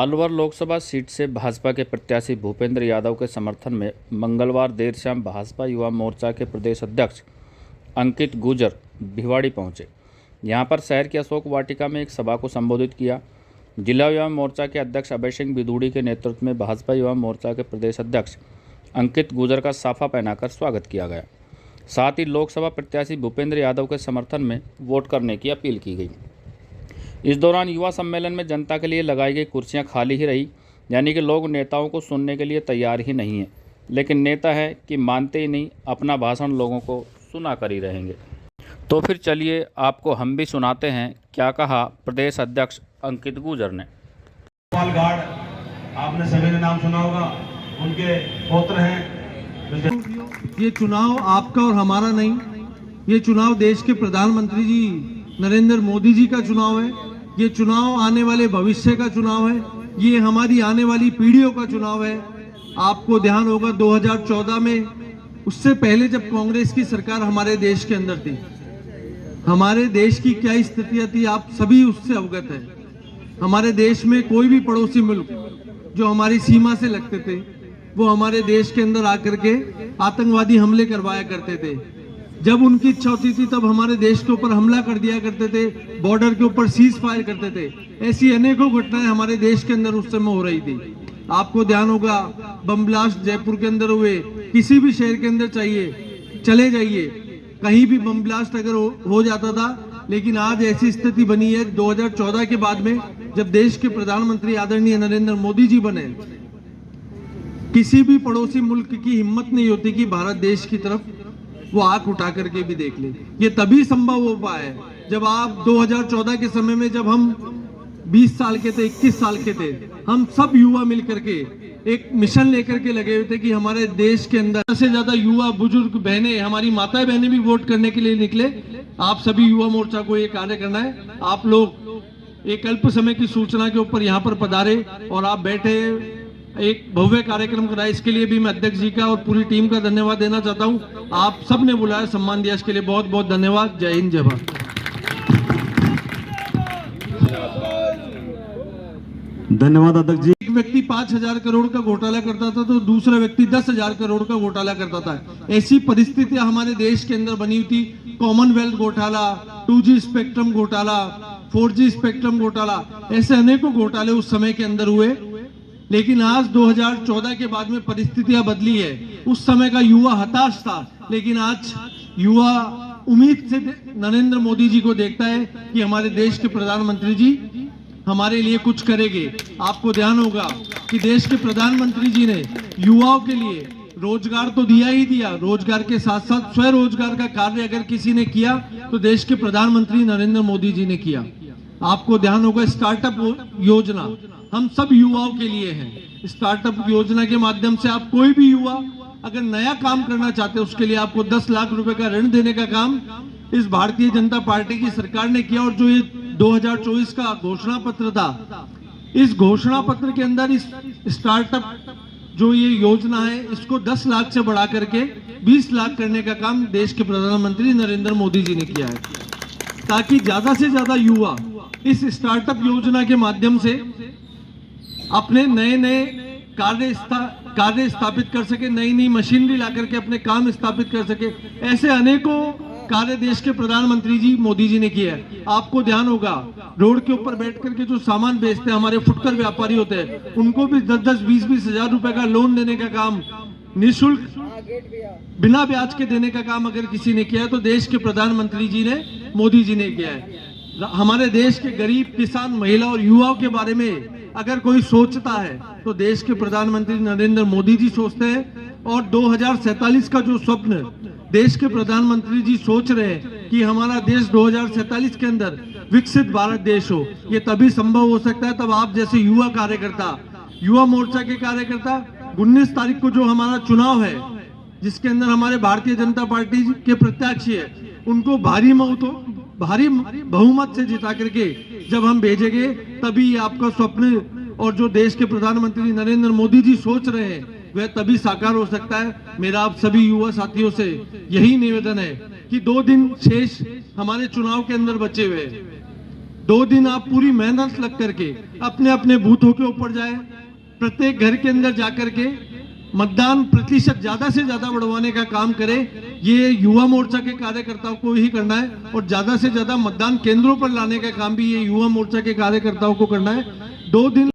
Alwar Lok Sabha seat से भाजपा के प्रत्याशी भूपेंद्र यादव के समर्थन में मंगलवार देर शाम भाजपा युवा मोर्चा के प्रदेश अध्यक्ष अंकित गुर्जर भिवाड़ी पहुंचे। यहां पर शहर की अशोक वाटिका में एक सभा को संबोधित किया। जिला युवा मोर्चा के अध्यक्ष अभय सिंह बिदूड़ी के नेतृत्व में भाजपा युवा मोर्चा के प्रदेश अध्यक्ष अंकित गुर्जर का साफा पहनाकर स्वागत किया गया। साथ ही लोकसभा प्रत्याशी भूपेंद्र यादव के समर्थन में वोट करने की अपील की गई। इस दौरान युवा सम्मेलन में जनता के लिए लगाई गई कुर्सियां खाली ही रही, यानी कि लोग नेताओं को सुनने के लिए तैयार ही नहीं हैं, लेकिन नेता है कि मानते ही नहीं, अपना भाषण लोगों को सुना कर ही रहेंगे। तो फिर चलिए आपको हम भी सुनाते हैं क्या कहा प्रदेश अध्यक्ष अंकित गुर्जर ने। गार्ड आपने सभी ने नाम सुना होगा, उनके पौत्र हैं। ये चुनाव आपका और हमारा नहीं, ये चुनाव देश के प्रधानमंत्री जी नरेंद्र मोदी जी का चुनाव है। ये चुनाव आने वाले भविष्य का चुनाव है, ये हमारी आने वाली पीढ़ियों का चुनाव है। आपको ध्यान होगा 2014 में, उससे पहले जब कांग्रेस की सरकार हमारे देश के अंदर थी, हमारे देश की क्या स्थितियां थी आप सभी उससे अवगत है। हमारे देश में कोई भी पड़ोसी मुल्क जो हमारी सीमा से लगते थे, वो हमारे देश के अंदर आकर के आतंकवादी हमले करवाया करते थे। जब उनकी इच्छा होती थी तब हमारे देश के ऊपर हमला कर दिया करते थे, बॉर्डर के ऊपर सीज फायर करते थे। ऐसी अनेकों घटनाएं हमारे देश के अंदर उस समय हो रही थी। आपको ध्यान होगा बम ब्लास्ट जयपुर के अंदर हुए, किसी भी शहर के अंदर चले जाइए, कहीं भी बम ब्लास्ट अगर हो जाता था। लेकिन आज ऐसी स्थिति बनी है 2014 के बाद में, जब देश के प्रधानमंत्री आदरणीय नरेंद्र मोदी जी बने, किसी भी पड़ोसी मुल्क की हिम्मत नहीं होती कि भारत देश की तरफ वो आंख उठा करके भी देख ले। ये तभी संभव हो पाया है जब आप 2014 के समय में, जब हम 20 साल के थे, 21 साल के थे, हम सब युवा मिलकर के एक मिशन लेकर के लगे हुए थे कि हमारे देश के अंदर से ज्यादा युवा, बुजुर्ग, बहनें, हमारी माताएं बहनें भी वोट करने के लिए निकले। आप सभी युवा मोर्चा को ये कार्य करना है। आप लोग एक अल्प समय की सूचना के ऊपर यहाँ पर पधारे और आप बैठे एक भव्य कार्यक्रम कराया। इसके लिए भी मैं अध्यक्ष जी का और पूरी टीम का धन्यवाद देना चाहता हूं। आप सब ने बुलाया, सम्मान दिया, इसके लिए बहुत बहुत धन्यवाद। जय हिंद, जय भारत। धन्यवाद अध्यक्ष जी। एक व्यक्ति 5,000 करोड़ का घोटाला करता था तो दूसरा व्यक्ति 10,000 करोड़ का घोटाला करता था। ऐसी परिस्थितियां हमारे देश के अंदर बनी हुई थी। कॉमनवेल्थ घोटाला, 2G स्पेक्ट्रम घोटाला, 4G स्पेक्ट्रम घोटाला, ऐसे अनेकों घोटाले उस समय के अंदर हुए। लेकिन आज 2014 के बाद में परिस्थितियां बदली है। उस समय का युवा हताश था, लेकिन आज युवा उम्मीद से नरेंद्र मोदी जी को देखता है कि हमारे देश के प्रधानमंत्री जी हमारे लिए कुछ करेंगे। आपको ध्यान होगा कि देश के प्रधानमंत्री जी ने युवाओं के लिए रोजगार तो दिया ही दिया, रोजगार के साथ साथ स्वरोजगार का कार्य अगर किसी ने किया तो देश के प्रधानमंत्री नरेंद्र मोदी जी ने किया। आपको ध्यान होगा स्टार्टअप योजना हम सब युवाओं के लिए है। स्टार्टअप योजना के माध्यम से आप कोई भी युवा अगर नया काम करना चाहते हैं, उसके लिए आपको 10 लाख रुपए का ऋण देने का काम इस भारतीय जनता पार्टी की सरकार ने किया। और जो ये 2024 का घोषणा पत्र था, इस घोषणा पत्र के अंदर इस स्टार्टअप जो ये योजना है, इसको 10 लाख से बढ़ा करके 20 लाख करने का काम देश के प्रधानमंत्री नरेंद्र मोदी जी ने किया है, ताकि ज्यादा से ज्यादा युवा इस स्टार्टअप योजना के माध्यम से अपने नए नए कार्य स्थापित कर सके, नई नई मशीनरी ला करके अपने काम स्थापित कर सके। ऐसे अनेकों कार्य देश के प्रधानमंत्री जी मोदी जी ने किया है। आपको ध्यान होगा रोड के ऊपर बैठ करके जो सामान बेचते हैं, हमारे फुटकर व्यापारी होते हैं, उनको भी 10-10, 20-20 हजार रुपए का लोन देने का काम निःशुल्क बिना ब्याज के देने का काम अगर किसी ने किया है तो देश के प्रधानमंत्री जी ने, मोदी जी ने किया है। हमारे देश के गरीब, किसान, महिला और युवाओं के बारे में अगर कोई सोचता है तो देश के प्रधानमंत्री नरेंद्र मोदी जी सोचते हैं। और 2047 का जो स्वप्न देश के प्रधानमंत्री जी सोच रहे हैं कि हमारा देश 2047 के अंदर विकसित भारत देश हो, ये तभी संभव हो सकता है तब आप जैसे युवा कार्यकर्ता, युवा मोर्चा के कार्यकर्ता 19 तारीख को जो हमारा चुनाव है, जिसके अंदर हमारे भारतीय जनता पार्टी के प्रत्याशी है, उनको भारी बहुमत से जिता करके जब हम भेजेंगे, तभी आपका स्वप्न और जो देश के प्रधानमंत्री नरेंद्र मोदी जी सोच रहे हैं वह तभी साकार हो सकता है। मेरा आप सभी युवा साथियों से यही निवेदन है कि 2 दिन शेष हमारे चुनाव के अंदर बचे हुए हैं। 2 दिन आप पूरी मेहनत लग करके अपने अपने बूथों के ऊपर जाए, प्रत्येक घर के अंदर जाकर के मतदान प्रतिशत ज्यादा से ज्यादा बढ़वाने का काम करें। ये युवा मोर्चा के कार्यकर्ताओं को ही करना है और ज्यादा से ज्यादा मतदान केंद्रों पर लाने का काम भी ये युवा मोर्चा के कार्यकर्ताओं को करना है। 2 दिन